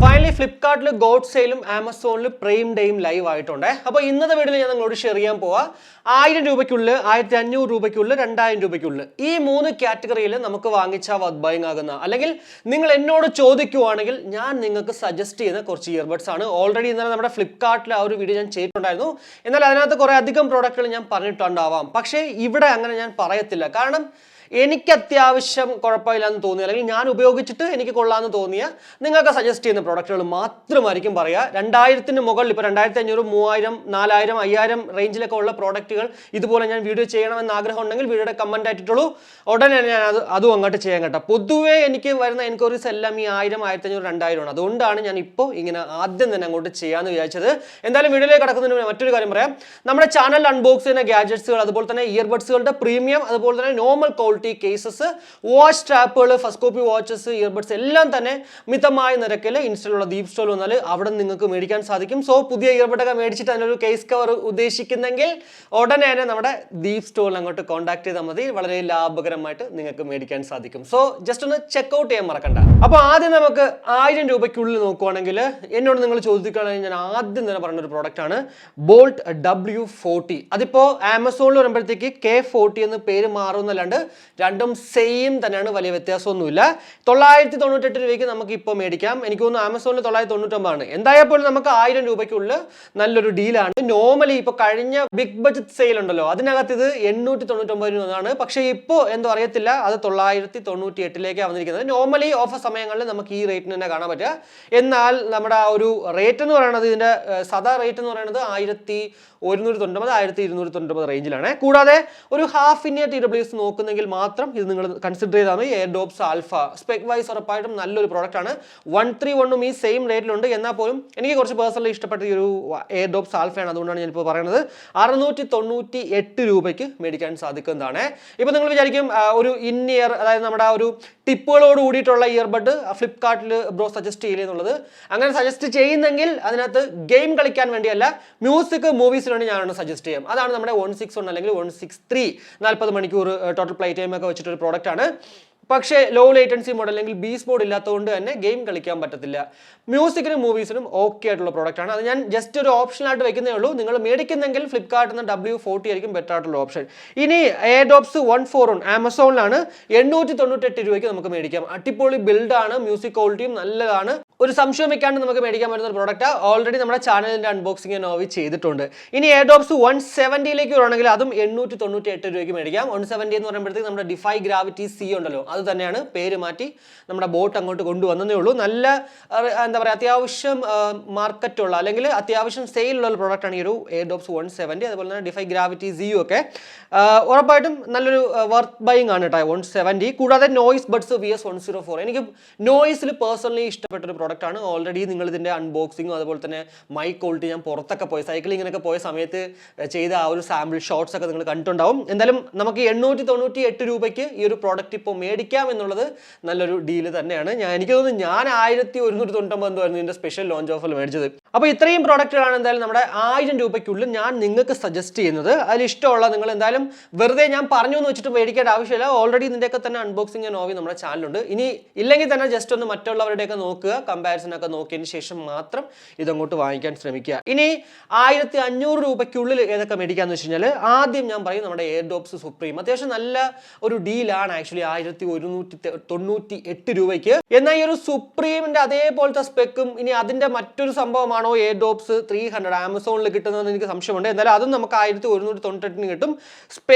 Finally ഫ്ലിപ്കാർട്ടിൽ God സെയിലും ആമസോണിൽ prime ഡേയും live ആയിട്ടുണ്ട്. അപ്പോൾ ഇന്നത്തെ വീഡിയോയിൽ ഞാൻ നിങ്ങളോട് ഷെയർ ചെയ്യാൻ പോവാ 1000 രൂപയ്ക്കുള്ളിൽ, 1500 രൂപയ്ക്കുള്ളിൽ, 2000 രൂപയ്ക്കുള്ളിൽ ഈ 3 കാറ്റഗറിയിൽ നമുക്ക് വാങ്ങിച്ച വർത്ത് ബൈങ് ആകുന്ന, അല്ലെങ്കിൽ നിങ്ങൾ എന്നോട് ചോദിക്കുവാണെങ്കിൽ ഞാൻ നിങ്ങൾക്ക് സജസ്റ്റ് ചെയ്യുന്ന കുറച്ച് ഇയർബഡ്സ് ആണ്. ഓൾറെഡി ഇന്നലെ നമ്മുടെ ഫ്ലിപ്കാർട്ടിൽ ആ ഒരു വീഡിയോ ഞാൻ ചെയ്തിട്ടുണ്ടായിരുന്നു. എന്നാൽ അതിനകത്ത് കുറേ അധികം പ്രോഡക്റ്റുകൾ ഞാൻ പറഞ്ഞിട്ടുണ്ടാവാം. പക്ഷേ ഇവിടെ അങ്ങനെ ഞാൻ പറയത്തില്ല. കാരണം എനിക്ക് അത്യാവശ്യം കുഴപ്പമില്ലാന്ന് തോന്നിയ, അല്ലെങ്കിൽ ഞാൻ ഉപയോഗിച്ചിട്ട് എനിക്ക് കൊള്ളാമെന്ന് തോന്നിയ, നിങ്ങൾക്ക് സജസ്റ്റ് ചെയ്യുന്ന പ്രോഡക്റ്റുകൾ മാത്രമായിരിക്കും പറയുക. 2000-ന് മുകളിൽ, ഇപ്പോൾ 2500, 3000, 4000, 5000 റേഞ്ചിലൊക്കെ ഉള്ള പ്രോഡക്റ്റുകൾ ഇതുപോലെ ഞാൻ വീഡിയോ ചെയ്യണമെന്ന് ആഗ്രഹം ഉണ്ടെങ്കിൽ വീഡിയോയുടെ കമന്റ് ആയിട്ടുള്ളൂ, ഉടനെ ഞാൻ അതും അങ്ങോട്ട് ചെയ്യാൻ കേട്ടോ. പൊതുവേ എനിക്ക് വരുന്ന എൻക്വയറീസ് എല്ലാം ഈ 1000, 1500, 2000 ആണ്. അതുകൊണ്ടാണ് ഞാൻ ഇപ്പോൾ ഇങ്ങനെ ആദ്യം തന്നെ അങ്ങോട്ട് ചെയ്യാമെന്ന് വിചാരിച്ചത്. എന്തായാലും വീഡിയോയിലേക്ക് കടക്കുന്നതിന് മുന്നേ മറ്റൊരു കാര്യം പറയാം. നമ്മുടെ ചാനൽ അൺബോക്സ് ചെയ്യുന്ന ഗാഡ്ജറ്റ്സുകൾ, അതുപോലെ തന്നെ ഇയർബഡ്സുകളുടെ പ്രീമിയം, അതുപോലെ തന്നെ നോർമൽ ക്വാളിറ്റി കേസസ്, വാച്ച് സ്ട്രാപ്പുകൾ, ഫസ്റ്റ് കോപ്പി വാച്ചസ്, ഇയർബഡ്സ് എല്ലാം തന്നെ മിതമായ നിരക്കിൽ ഇൻസ്റ്റലുള്ള ദീപ് സ്റ്റോർ വന്നാൽ അവിടെ നിങ്ങൾക്ക് മേടിക്കാൻ സാധിക്കും. സോ പുതിയ ഇയർബഡൊക്കെ മേടിച്ചിട്ട് അതിനൊരു കേസ് കവർ ഉദ്ദേശിക്കുന്നെങ്കിൽ ഉടനെ തന്നെ നമ്മുടെ ദീപ് സ്റ്റോറിൽ അങ്ങോട്ട് കോൺടാക്ട് ചെയ്താൽ മതി. വളരെ ലാഭകരമായിട്ട് നിങ്ങൾക്ക് മേടിക്കാൻ സാധിക്കും. സോ ജസ്റ്റ് ഒന്ന് ചെക്ക് ഔട്ട് ചെയ്യാൻ മറക്കണ്ട. അപ്പോൾ ആദ്യം നമുക്ക് 1000 രൂപയ്ക്കുള്ളിൽ നോക്കുവാണെങ്കിൽ എന്നോട് നിങ്ങൾ ചോദിക്കുകയാണെങ്കിൽ ഞാൻ ആദ്യം തന്നെ പറഞ്ഞ ഒരു പ്രോഡക്റ്റ് ആണ് ബോൾട്ട് W40. അതിപ്പോൾ ആമസോണിൽ വരുമ്പോഴത്തേക്ക് K40 എന്ന് പേര് മാറുന്നല്ലാണ്ട് രണ്ടും സെയിം തന്നെയാണ്, വലിയ വ്യത്യാസമൊന്നുമില്ല. 998 രൂപയ്ക്ക് നമുക്ക് ഇപ്പോൾ മേടിക്കാം. എനിക്ക് തോന്നുന്നു ആമസോണിൽ 999 ആണ്. എന്തായാലും നമുക്ക് 1000 രൂപയ്ക്കുള്ളിൽ നല്ലൊരു ഡീലാണ്. നോർമലി ഇപ്പോൾ കഴിഞ്ഞ ബിഗ് ബഡ്ജറ്റ് സെയിൽ ഉണ്ടല്ലോ, അതിനകത്ത് ഇത് 899 രൂപയാണ്. പക്ഷേ ഇപ്പോൾ എന്തോ അറിയത്തില്ല, അത് 998 വന്നിരിക്കുന്നത്. നോർമലി ഓഫർ സമയങ്ങളിൽ നമുക്ക് ഈ റേറ്റിന് തന്നെ കാണാൻ പറ്റുക. എന്നാൽ നമ്മുടെ ആ ഒരു റേറ്റ് എന്ന് പറയുന്നത്, ഇതിന്റെ സാധാ റേറ്റ് എന്ന് പറയുന്നത് 1199, 1299 റേഞ്ചിലാണ്. കൂടാതെ ഒരു ഹാഫ് ഇൻ ഇയർ TWS നോക്കുന്നെങ്കിൽ മാത്രം ഇത് നിങ്ങൾ കൺസിഡർ ചെയ്താൽ എയർഡോപ്സ് ആൽഫ സ്പെക് വൈസ് ഉറപ്പായിട്ടും നല്ലൊരു പ്രോഡക്റ്റ് ആണ്. 131 ഈ സെയിം റേറ്റിലുണ്ട്. എന്നാൽ പോലും എനിക്ക് കുറച്ച് പേഴ്സണലി ഇഷ്ടപ്പെട്ട ഈ ഒരു എയർഡോപ്സ് ആൽഫയാണ്. അതുകൊണ്ടാണ് ഞാനിപ്പോൾ പറയുന്നത് 698 രൂപയ്ക്ക് മേടിക്കാൻ സാധിക്കുന്നതാണ്. ഇപ്പോൾ നിങ്ങൾ വിചാരിക്കും ഒരു ഇൻ ഇയർ, അതായത് നമ്മുടെ ആ ഒരു ടിപ്പുകളോട് കൂടിയിട്ടുള്ള ഇയർബഡ് ഫ്ലിപ്കാർട്ടിൽ ബ്രോ സജസ്റ്റ് ചെയ്യില്ല എന്നുള്ളത്. അങ്ങനെ സജസ്റ്റ് ചെയ്യുന്നെങ്കിൽ അതിനകത്ത് ഗെയിം കളിക്കാൻ വേണ്ടിയല്ല, മ്യൂസിക് മൂവീസിന് വേണ്ടി ഞാനാണ് സജസ്റ്റ് ചെയ്യാം. അതാണ് നമ്മുടെ 161 അല്ലെങ്കിൽ 163 40 മണിക്കൂർ ടോട്ടൽ പ്ലേ ടൈം ഒക്കെ വെച്ചിട്ടൊരു പ്രോഡക്റ്റ് ആണ്. പക്ഷേ ലോ ലേറ്റൻസി മോഡ് അല്ലെങ്കിൽ ബീസ് മോഡ് ഇല്ലാത്തതുകൊണ്ട് തന്നെ ഗെയിം കളിക്കാൻ പറ്റത്തില്ല. മ്യൂസിക്കിനും മൂവീസിനും ഓക്കെ ആയിട്ടുള്ള പ്രോഡക്റ്റ് ആണ്. അത് ഞാൻ ജസ്റ്റ് ഒരു ഓപ്ഷനായിട്ട് വെക്കുന്നേ ഉള്ളൂ. നിങ്ങൾ മേടിക്കുന്നെങ്കിൽ ഫ്ലിപ്കാർട്ടിൽ നിന്ന് W40 ആയിരിക്കും ബെറ്റർ ആയിട്ടുള്ള ഓപ്ഷൻ. ഇനി എയർഡോപ്സ് 141 ആമസോണിലാണ് 898 രൂപയ്ക്ക് നമുക്ക് മേടിക്കാം. അടിപൊളി ബിൽഡാണ്, മ്യൂസിക് ക്വാളിറ്റിയും നല്ലതാണ്. ഒരു സംശയം വെക്കാണ്ട് നമുക്ക് മേടിക്കാൻ പറ്റുന്ന ഒരു പ്രോഡക്റ്റ്. ഓൾറെഡി നമ്മുടെ ചാനലിന്റെ അൺബോക്സിംഗ് നോവി ചെയ്തിട്ടുണ്ട്. ഇനി എയർഡോപ്സ് 170 വരുവാണെങ്കിൽ അതും 898 രൂപയ്ക്ക് മേടിക്കാം. 170 എന്ന് പറയുമ്പോഴത്തേക്ക് നമ്മുടെ ഡിഫൈ ഗ്രാവിറ്റി C ഉണ്ടല്ലോ, അത് തന്നെയാണ്, പേര് മാറ്റി നമ്മുടെ ബോട്ട് അങ്ങോട്ട് കൊണ്ടുവന്നതേ ഉള്ളൂ. നല്ല എന്താ പറയുക, അത്യാവശ്യം മാർക്കറ്റുള്ള അല്ലെങ്കിൽ അത്യാവശ്യം സെയിലുള്ള ഒരു പ്രോഡക്റ്റ് ആണ് ഈ ഒരു എയർഡോപ്സ് 170. അതുപോലെ തന്നെ ഡിഫൈ ഗ്രാവിറ്റി സിയും ഒക്കെ ഉറപ്പായിട്ടും നല്ലൊരു വർത്ത് ബൈങ് ആണ് കേട്ടോ 170. കൂടാതെ നോയ്സ് ബഡ്സ് VS104 എനിക്ക് നോയ്സിൽ പേഴ്സണലി ഇഷ്ടപ്പെട്ട ഒരു പ്രോഡക്റ്റ് ആണ്. ഓൾറെഡി നിങ്ങൾ ഇതിന്റെ അൺബോക്സിങ്ങും അതുപോലെ തന്നെ മൈക്ക് ക്വാളിറ്റി ഞാൻ പുറത്തൊക്കെ പോയി സൈക്ലിങ്ങിനൊക്കെ പോയ സമയത്ത് ചെയ്ത ആ ഒരു സാമ്പിൾ ഷോട്ട്സ് ഒക്കെ നിങ്ങൾ കണ്ടിട്ടുണ്ടാവും. എന്തായാലും നമുക്ക് 898 രൂപയ്ക്ക് ഈ ഒരു പ്രോഡക്റ്റ് ഇപ്പോൾ മേടിക്കാം എന്നുള്ളത് നല്ലൊരു ഡീല് തന്നെയാണ്. എനിക്ക് തോന്നുന്നു ഞാൻ 1199 ആയിരുന്നു ഇതിന്റെ സ്പെഷ്യൽ ലോഞ്ച് ഓഫറിൽ മേടിച്ചത്. അപ്പോൾ ഇത്രയും പ്രോഡക്റ്റുകളാണ് എന്തായാലും നമ്മുടെ 1000 രൂപയ്ക്കുള്ളിൽ ഞാൻ നിങ്ങൾക്ക് സജസ്റ്റ് ചെയ്യുന്നത്. അതിൽ ഇഷ്ടമുള്ള നിങ്ങൾ എന്തായാലും വെറുതെ ഞാൻ പറഞ്ഞു എന്ന് വെച്ചിട്ട് മേടിക്കേണ്ട ആവശ്യമില്ല. ഓൾറെഡി ഇതിൻ്റെയൊക്കെ തന്നെ അൺബോക്സിംഗ് നോവി നമ്മുടെ ചാനലുണ്ട്. ഇനി ഇല്ലെങ്കിൽ തന്നെ ജസ്റ്റ് ഒന്ന് മറ്റുള്ളവരുടെയൊക്കെ നോക്കുക, കമ്പാരിസൺ ഒക്കെ നോക്കിയതിന് ശേഷം മാത്രം ഇതങ്ങോട്ട് വാങ്ങിക്കാൻ ശ്രമിക്കുക. ഇനി 1500 രൂപയ്ക്കുള്ളിൽ ഏതൊക്കെ മേടിക്കാന്ന് വെച്ച് കഴിഞ്ഞാൽ ആദ്യം ഞാൻ പറയും നമ്മുടെ എയർഡോപ്സ് സുപ്രീം. അത്യാവശ്യം നല്ല ഒരു ഡീലാണ് ആക്ച്വലി 1198 രൂപയ്ക്ക്. എന്നാൽ ഈ ഒരു സുപ്രീമിന്റെ അതേപോലത്തെ സ്പെക്കും ഇനി അതിന്റെ മറ്റൊരു സംഭവമാണോ എയർഡോപ്സ് 300 ആമസോണിൽ കിട്ടുന്നതെന്ന് എനിക്ക് സംശയമുണ്ട്. എന്നാലും അതും നമുക്ക് 1198 കിട്ടും.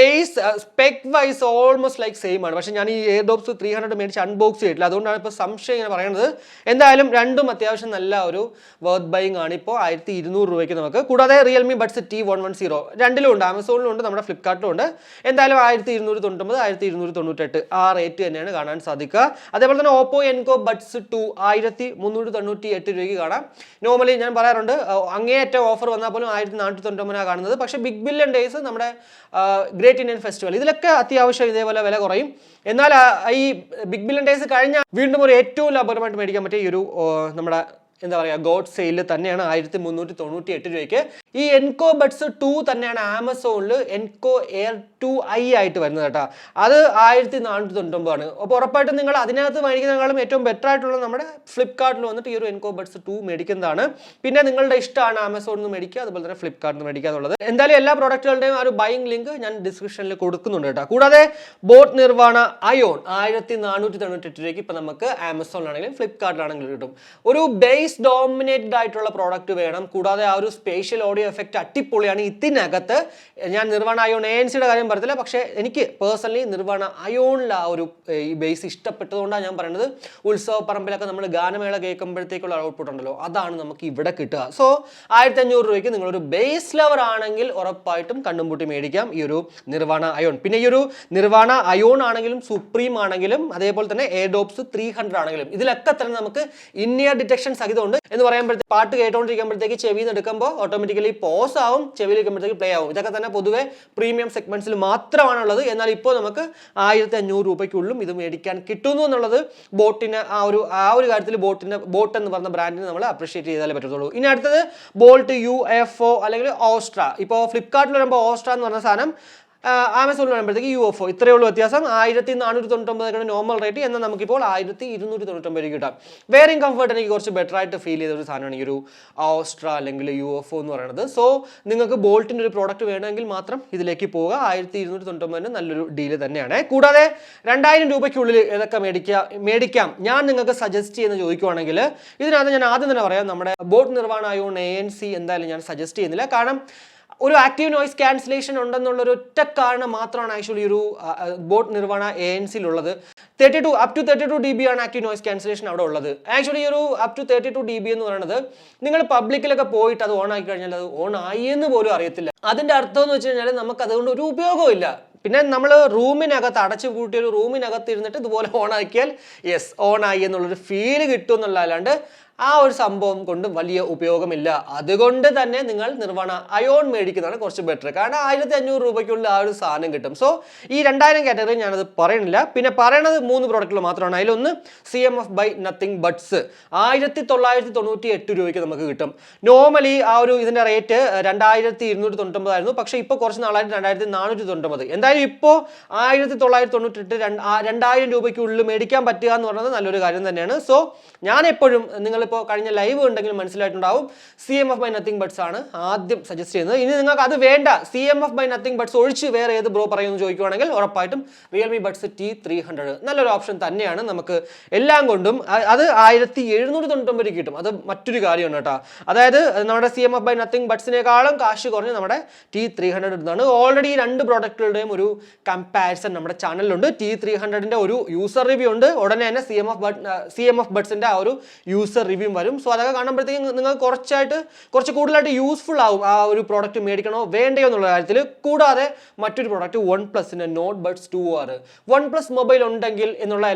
Spec vice almost like same ആണ്. പക്ഷെ ഞാൻ ഈ എയർഡോപ്സ് 300 മേടിച്ച് അൺബോക്സ് ചെയ്തിട്ടില്ല, അതുകൊണ്ടാണ് ഇപ്പോൾ സംശയം ഇങ്ങനെ പറയുന്നത്. എന്തായാലും രണ്ടും അത്യാവശ്യം നല്ല ഒരു വർത്ത് ബൈങ് ആണ് ഇപ്പോൾ 1200 രൂപയ്ക്ക് നമുക്ക്. കൂടാതെ റിയൽമി ബഡ്സ് T110 രണ്ടിലും ഉണ്ട്, ആമസോണിലും ഉണ്ട്, നമ്മുടെ ഫ്ലിപ്കാർട്ടിലും ഉണ്ട്. എന്തായാലും 1299, 1298 ആ റേറ്റ് തന്നെയാണ് കാണാൻ സാധിക്കുക. അതേപോലെ തന്നെ ഓപ്പോ എൻകോ ബഡ്സ് 2 1398 രൂപയ്ക്ക് കാണാം. നോർമലി ഞാൻ പറയാറുണ്ട് അങ്ങേയറ്റം ഓഫർ വന്നാൽ പോലും 1499 കാണുന്നത്. പക്ഷേ ബിഗ് ബില്യൺ ഡേയ്സ്, നമ്മുടെ ഗ്രേറ്റ് ഇന്ത്യൻ ഫെസ്റ്റിവൽ, ഇതിലൊക്കെ അത്യാവശ്യം ഇതേപോലെ വില കുറയും. എന്നാൽ ഈ ബിഗ് ബില്യൺ ഡേയ്സ് കഴിഞ്ഞാൽ വീണ്ടും ഒരു ഏറ്റവും ലാഭകരമായിട്ട് മേടിക്കാൻ പറ്റിയ ഈ ഒരു നമ്മുടെ എന്താ പറയുക ഗോഡ് സെയിലിൽ തന്നെയാണ് 1398 രൂപയ്ക്ക്. ഈ എൻകോ ബഡ്സ് 2 തന്നെയാണ് ആമസോണിൽ എൻകോ എയർ 2i ആയിട്ട് വരുന്നത് കേട്ടോ. അത് 1499 ആണ്. അപ്പോൾ ഉറപ്പായിട്ടും നിങ്ങൾ അതിനകത്ത് മേടിക്കുന്നതിനേക്കാളും ഏറ്റവും ബെറ്റർ ആയിട്ടുള്ള നമ്മുടെ ഫ്ലിപ്കാർട്ടിൽ വന്നിട്ട് ഈ ഒരു എൻകോ ബഡ്സ് 2 മേടിക്കുന്നതാണ്. പിന്നെ നിങ്ങളുടെ ഇഷ്ടമാണ് ആമസോണിൽ നിന്ന് മേടിക്കുക, അതുപോലെ തന്നെ ഫ്ലിപ്കാർട്ടിൽ നിന്ന് മേടിക്കുക എന്നുള്ളത്. എന്തായാലും എല്ലാ പ്രോഡക്റ്റുകളുടെയും ആ ഒരു ബൈങ് ലിങ്ക് ഞാൻ ഡിസ്ക്രിപ്ഷനിൽ കൊടുക്കുന്നുണ്ട് കേട്ടോ. കൂടാതെ ബോട്ട് നിർവാണ അയോൺ 1498 രൂപയ്ക്ക് ഇപ്പം നമുക്ക് ആമസോണിലാണെങ്കിലും ഫ്ലിപ്കാർട്ടിലാണെങ്കിലും കിട്ടും. ഒരു ബേസ് ഡോമിനേറ്റഡ് ആയിട്ടുള്ള പ്രോഡക്റ്റ് വേണം. കൂടാതെ ആ ഒരു സ്പേഷ്യൽ ഓഡിയോ എഫക്റ്റ് അടിപൊളിയാണ്. ഇതിനകത്ത് ഞാൻ നിർവാണ അയോൺ ANCയുടെ കാര്യം പറഞ്ഞില്ല, പക്ഷേ എനിക്ക് പേഴ്സണലി നിർവാണ അയോണിൽ ആ ഒരു ഈ ബേസ് ഇഷ്ടപ്പെട്ടതുകൊണ്ടാണ് ഞാൻ പറയുന്നത്. ഉത്സവ പറമ്പിലൊക്കെ നമ്മൾ ഗാനമേള കേൾക്കുമ്പോഴത്തേക്കുള്ള ഔട്ട്പുട്ട് ഉണ്ടല്ലോ, അതാണ് നമുക്ക് ഇവിടെ കിട്ടുക. സോ 1500 രൂപയ്ക്ക് നിങ്ങളൊരു ബേസ് ലവർ ആണെങ്കിൽ ഉറപ്പായിട്ടും കണ്ണും പൂട്ടി മേടിക്കാം ഈ ഒരു നിർവാണ അയോൺ. പിന്നെ ഈ ഒരു നിർവാണ അയോൺ ആണെങ്കിലും സുപ്രീം ആണെങ്കിലും അതേപോലെ തന്നെ എയർഡോപ്സ് 300 ആണെങ്കിലും ഇതിലൊക്കെ തന്നെ നമുക്ക് ഇന്നിയർ ഡിറ്റക്ഷൻ സഹിതമുണ്ട് എന്ന് പറയുമ്പോഴത്തേക്ക് പാട്ട് കേട്ടുകൊണ്ടിരിക്കുമ്പോഴത്തേക്ക് ചെവിയിൽ നിന്ന് എടുക്കുമ്പോൾ ഓട്ടോമാറ്റിക്കലി പോസ് ആവും, ചെവിയിൽ വെക്കുമ്പോഴത്തേക്ക് പ്ലേ ആവും. ഇതൊക്കെ തന്നെ പൊതുവെ പ്രീമിയം സെഗ്മെന്റ്സിൽ മാത്രമാണുള്ളത്. എന്നാൽ ഇപ്പോൾ നമുക്ക് 1500 രൂപയ്ക്കുള്ളും ഇത് മേടിക്കാൻ കിട്ടുന്നു എന്നുള്ളത് ബോട്ടിന് ആ ഒരു കാര്യത്തിൽ ബോട്ട് എന്ന് പറഞ്ഞ ബ്രാൻഡിനെ നമ്മൾ അപ്രീഷിയേറ്റ് ചെയ്താലേ പറ്റത്തുള്ളൂ. ഇനി അടുത്തത് ബോൾട്ട് UFO അല്ലെങ്കിൽ ഓസ്ട്ര. ഇപ്പോൾ ഫ്ലിപ്കാർട്ടിൽ വരുമ്പോൾ ഓസ്ട്ര എന്ന് പറഞ്ഞ സാധനം ആമസോണിൽ വരുമ്പോഴത്തേക്ക് UFO. ഇത്രയേ ഉള്ളൂ വ്യത്യാസം. 1499 നോർമൽ റേറ്റ്, എന്നാൽ നമുക്കിപ്പോൾ 1299 കിട്ടാം. വെയറിംഗ് കംഫർട്ട് എനിക്ക് കുറച്ച് ബെറ്റർ ആയിട്ട് ഫീൽ ചെയ്ത ഒരു സാധനമാണ് ഈ ഒരു ഓസ്ട്ര അല്ലെങ്കിൽ UFO എന്ന് പറയുന്നത്. സോ നിങ്ങൾക്ക് ബോൾട്ടിൻ്റെ ഒരു പ്രോഡക്റ്റ് വേണമെങ്കിൽ മാത്രം ഇതിലേക്ക് പോവുക. 1299 നല്ലൊരു ഡീല് തന്നെയാണ്. കൂടാതെ 2000 രൂപയ്ക്കുള്ളിൽ ഏതൊക്കെ മേടിക്കാം ഞാൻ നിങ്ങൾക്ക് സജസ്റ്റ് ചെയ്യുന്ന ചോദിക്കുവാണെങ്കിൽ ഇതിനകത്ത് ഞാൻ ആദ്യം തന്നെ പറയാം, നമ്മുടെ ബോട്ട് നിർവാണ അയോൺ ANC എന്തായാലും ഞാൻ സജസ്റ്റ് ചെയ്യുന്നില്ല. കാരണം ഒരു ആക്റ്റീവ് നോയ്സ് ക്യാൻസലേഷൻ ഉണ്ടെന്നുള്ളൊരു ഒറ്റ കാരണം മാത്രമാണ് ആക്ച്വലി ഒരു ബോട്ട് നിർവാണ ANCയിലുള്ളത്. 32 dB ആണ് ആക്റ്റീവ് നോയ്സ് ക്യാൻസലേഷൻ അവിടെ ഉള്ളത്. ആക്ച്വലി ഒരു അപ് ടു 32 dB എന്ന് പറയുന്നത് നിങ്ങൾ പബ്ലിക്കിലൊക്കെ പോയിട്ട് അത് ഓൺ ആക്കി കഴിഞ്ഞാൽ അത് ഓൺ ആയി എന്ന് പോലും അറിയത്തില്ല. അതിൻ്റെ അർത്ഥം എന്ന് വെച്ച് കഴിഞ്ഞാൽ നമുക്ക് അതുകൊണ്ട് ഒരു ഉപയോഗമില്ല. പിന്നെ നമ്മൾ റൂമിനകത്ത് അടച്ചു കൂട്ടിയ ഒരു റൂമിനകത്ത് ഇരുന്നിട്ട് ഇതുപോലെ ഓൺ ആക്കിയാൽ യെസ് ഓൺ ആയി എന്നുള്ളൊരു ഫീല് കിട്ടും എന്നുള്ള അല്ലാണ്ട് ആ ഒരു സംഭവം കൊണ്ട് വലിയ ഉപയോഗമില്ല. അതുകൊണ്ട് തന്നെ നിങ്ങൾ നിർവാണ അയോൺ മേടിക്കുന്നതാണ് കുറച്ച് ബെറ്റർ. കാരണം 1500 രൂപയ്ക്കുള്ള ആ ഒരു സാധനം കിട്ടും. സോ ഈ 2000 കാറ്റഗറി ഞാനത് പറയണില്ല. പിന്നെ പറയണത് 3 പ്രോഡക്റ്റുകൾ മാത്രമാണ്. അതിലൊന്ന് CMF by Nothing Buds 1998 രൂപയ്ക്ക് നമുക്ക് കിട്ടും. നോർമലി ആ ഒരു ഇതിൻ്റെ റേറ്റ് 2299 ആയിരുന്നു. പക്ഷേ ഇപ്പോൾ കുറച്ച് നാളായിട്ട് 2499. എന്തായാലും ഇപ്പോൾ 1998 2000 രൂപയ്ക്കുള്ളിൽ മേടിക്കാൻ പറ്റുക എന്ന് പറയുന്നത് നല്ലൊരു കാര്യം തന്നെയാണ്. സോ ഞാൻ എപ്പോഴും നിങ്ങളിപ്പോൾ കഴിഞ്ഞ ലൈവ് ഉണ്ടെങ്കിൽ മനസ്സിലായിട്ടുണ്ടാവും CMF by Nothing Buds ആണ് ആദ്യം സജസ്റ്റ് ചെയ്യുന്നത്. ഇനി നിങ്ങൾക്ക് അത് വേണ്ട, CMF by Nothing Buds ഒഴിച്ച് വേറെ ഏത് ബ്രോ പറയുമെന്ന് ചോദിക്കുവാണെങ്കിൽ ഉറപ്പായിട്ടും Realme Buds T300 നല്ലൊരു ഓപ്ഷൻ തന്നെയാണ്. നമുക്ക് എല്ലാം കൊണ്ടും അത് 1799 കിട്ടും. അത് മറ്റൊരു കാര്യമാണ് കേട്ടോ. അതായത് നമ്മുടെ CMF by Nothing Budsനേക്കാളും കാശ് കുറഞ്ഞ് നമ്മുടെ T300 എടുത്താണ്. ഓൾറെഡി 2 പ്രോഡക്റ്റുകളുടെയും ഒരു കമ്പാരിസൺ നമ്മുടെ ചാനലിലുണ്ട്. T300ന്റെ ഒരു യൂസർ റിവ്യൂ ഉണ്ട്. ഉടനെ തന്നെ CMF Budsന്റെ ആ ഒരു യൂസർ റിവ്യൂ വരും. സോ അതൊക്കെ കാണുമ്പോഴത്തേക്കും നിങ്ങൾക്ക് കുറച്ച് കൂടുതലായിട്ട് യൂസ്ഫുൾ ആവും ആ ഒരു പ്രോഡക്റ്റ് മേടിക്കണോ വേണ്ടയോ എന്നുള്ള കാര്യത്തിൽ. കൂടാതെ മറ്റൊരു പ്രോഡക്റ്റ് OnePlusന്റെ Note Buds 2R. OnePlus mobile ഉണ്ടെങ്കിൽ എന്നുള്ള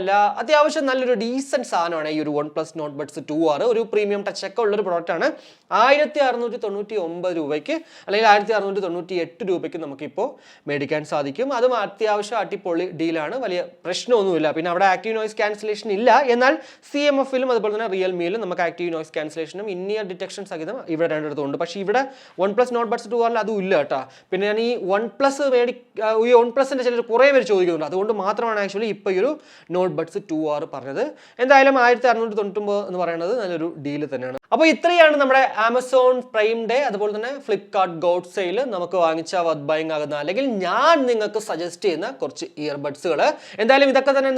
അത്യാവശ്യം നല്ലൊരു ഡീസൻറ്റ് സാധനമാണ് ഈ ഒരു OnePlus Note Buds 2R. ഒരു പ്രീമിയം ടച്ച് ഒക്കെ ഉള്ളൊരു പ്രോഡക്റ്റാണ്. 1699 രൂപയ്ക്ക് അല്ലെങ്കിൽ 1698 രൂപയ്ക്ക് നമുക്കിപ്പോൾ മേടിക്കാൻ സാധിക്കും. അതും അത്യാവശ്യം അടിപൊളി ഡീലാണ്, വലിയ പ്രശ്നമൊന്നുമില്ല. പിന്നെ അവിടെ ആക്റ്റീവ് നോയ്സ് ക്യാൻസലേഷൻ ഇല്ല. എന്നാൽ CMFലും അതുപോലെ തന്നെ റിയൽമിയിലും നമുക്ക് ആക്റ്റീവ് നോയ്സ് ക്യാൻസലേഷനും ഇന്നിയർ ഡിറ്റക്ഷൻ സഹിതം ഇവിടെ രണ്ടിടത്തുണ്ട്. പക്ഷേ ഇവിടെ OnePlus Note Buds 2R അതും ഇല്ല കേട്ടോ. പിന്നെ ഞാൻ ഈ OnePlusന്റെ ചിലർ കുറേ പേര് ചോദിക്കുന്നുണ്ട്. അതുകൊണ്ട് മാത്രമാണ് ആക്ച്വലി ഇപ്പോൾ ഈ ഒരു Note Buds 2R പറഞ്ഞത്. എന്തായാലും 1699 എന്ന് പറയുന്നത് നല്ലൊരു ഡീല് തന്നെയാണ്. അപ്പോൾ ഇത്രയാണ് നമ്മുടെ ആമസോൺ പ്രൈം ഡേ അതുപോലെ തന്നെ ഫ്ലിപ്കാർട്ട് ഗോഡ് സെയിൽ നമുക്ക് വാങ്ങിച്ച വർത്ത് ബൈങ് ആകുന്ന അല്ലെങ്കിൽ ഞാൻ നിങ്ങൾക്ക് സജസ്റ്റ് ചെയ്യുന്ന കുറച്ച് ഇയർബഡ്സുകൾ. എന്തായാലും ഇതൊക്കെ തന്നെ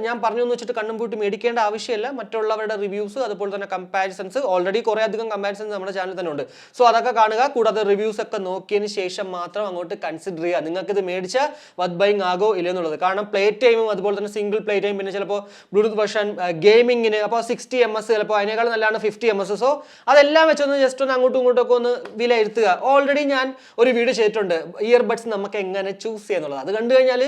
ഞാൻ പറഞ്ഞു എന്ന് വെച്ചിട്ട് കണ്ണും പൂട്ടി മേടിക്കേണ്ട ആവശ്യമില്ല. മറ്റുള്ളവരുടെ റിവ്യൂസ് അതുപോലെ തന്നെ കമ്പാരിസൺസ് ഓൾറെഡി കുറേ അധികം കമ്പാരിസൺസ് നമ്മുടെ ചാനൽ തന്നെ ഉണ്ട്. സോ അതൊക്കെ കാണുക. കൂടാതെ റിവ്യൂസ് ഒക്കെ നോക്കിയതിന് ശേഷം മാത്രം അങ്ങോട്ട് കൺസിഡർ ചെയ്യുക നിങ്ങൾക്ക് ഇത് മേടിച്ച വർത്ത് ബൈങ് ആകോ ഇല്ലെന്നുള്ളത്. കാരണം പ്ലേ ടൈമും അതുപോലെ തന്നെ സിംഗിൾ പ്ലേ ടൈം, പിന്നെ ചിലപ്പോൾ ബ്ലൂടൂത്ത് വെർഷൻ ഗെയിമിങ്ങിന് അപ്പോൾ 60 ms ചിലപ്പോൾ അതിനേക്കാൾ നല്ലതാണ് 50 ms. സോ അതെല്ലാം വെച്ചൊന്ന് ജസ്റ്റ് ഒന്ന് അങ്ങോട്ടും ഇങ്ങോട്ടൊക്കെ ഒന്ന് വിലയിരുത്തുക. ഓൾറെഡി ഞാൻ ഒരു വീഡിയോ ചെയ്തിട്ടുണ്ട് ഇയർബഡ്സ് നമുക്ക് എങ്ങനെ ചൂസ് ചെയ്യാന്നുള്ളത്. അത് കണ്ടു കഴിഞ്ഞാൽ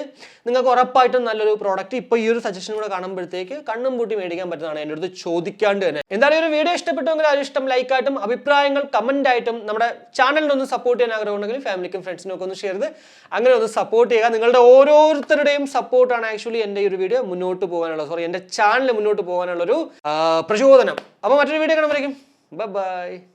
നിങ്ങൾക്ക് ഉറപ്പായിട്ടും നല്ലൊരു പ്രോഡക്റ്റ് ഇപ്പോൾ ഈ ഒരു സജഷൻ കൂടെ കാണുമ്പോഴത്തേക്ക് കണ്ണും പൂട്ടി മേടിക്കാൻ പറ്റുന്നതാണ് എൻ്റെ അടുത്ത് ചോദിക്കാണ്ട് തന്നെ. എന്തായാലും ഒരു വീഡിയോ ഇഷ്ടപ്പെട്ടുവെങ്കിൽ ആ ഇഷ്ടം ലൈക്കായിട്ടും അഭിപ്രായങ്ങൾ കമന്റ് ആയിട്ടും നമ്മുടെ ചാനലിനൊന്ന് സപ്പോർട്ട് ചെയ്യാൻ ആഗ്രഹമുണ്ടെങ്കിൽ ഫാമിലിക്കും ഫ്രണ്ട്സിനും ഒക്കെ ഒന്ന് ഷെയർ ചെയ്ത് അങ്ങനെ ഒന്ന് സപ്പോർട്ട് ചെയ്യുക. നിങ്ങളുടെ ഓരോരുത്തരുടെയും സപ്പോർട്ടാണ് ആക്ച്വലി എൻ്റെ ഈ ഒരു വീഡിയോ മുന്നോട്ട് പോകാനുള്ള എൻ്റെ ചാനൽ മുന്നോട്ട് പോകാനുള്ളൊരു പ്രചോദനം. അപ്പോൾ മറ്റൊരു വീഡിയോ കാണുമ്പോഴേക്കും ബൈ.